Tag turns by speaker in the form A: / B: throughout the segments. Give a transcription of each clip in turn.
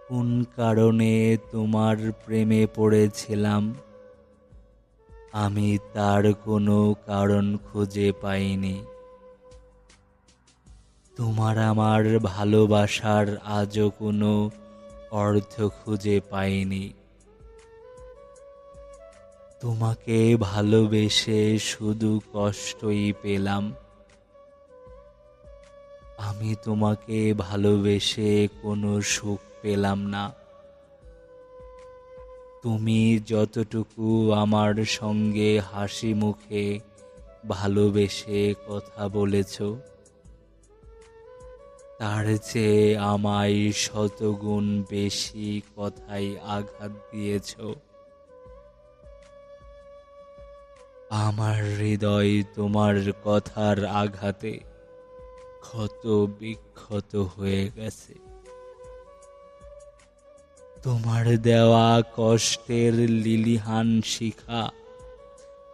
A: কোন কারণে তোমার প্রেমে পড়েছিলাম, আমি তার কোনো কারণ খুঁজে পাইনি। তোমার আমার ভালোবাসার আজও কোনো অর্থ খুঁজে পাইনি। তোমাকে ভালোবেসে শুধু কষ্টই পেলাম। আমি তোমাকে ভালোবেসে কোনো সুখ পেলাম না। তুমি যতটুকু আমার সঙ্গে হাসি মুখে ভালোবেসে কথা বলেছ, তার চেয়ে আমায় শতগুণ বেশি কথায় আঘাত দিয়েছ। আমার হৃদয় তোমার কথার আঘাতে ক্ষত বিক্ষত হয়ে গেছে। তোমার দেওয়া কষ্টের লিলিহান শিখা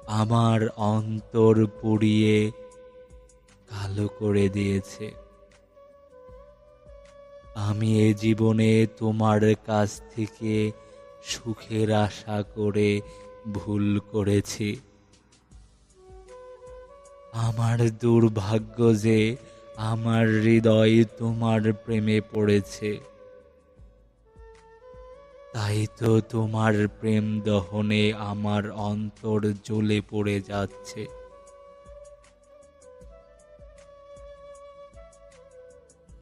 A: আমার অন্তর পুড়িয়ে কালো করে দিয়েছে। আমি এ জীবনে তোমার কাছ থেকে সুখের আশা করে ভুল করেছি। আমার দুর্ভাগ্য যে আমার হৃদয় তোমার প্রেমে পড়েছে। তাই তো তোমার প্রেম দহনে আমার অন্তর জ্বলে পড়ে যাচ্ছে।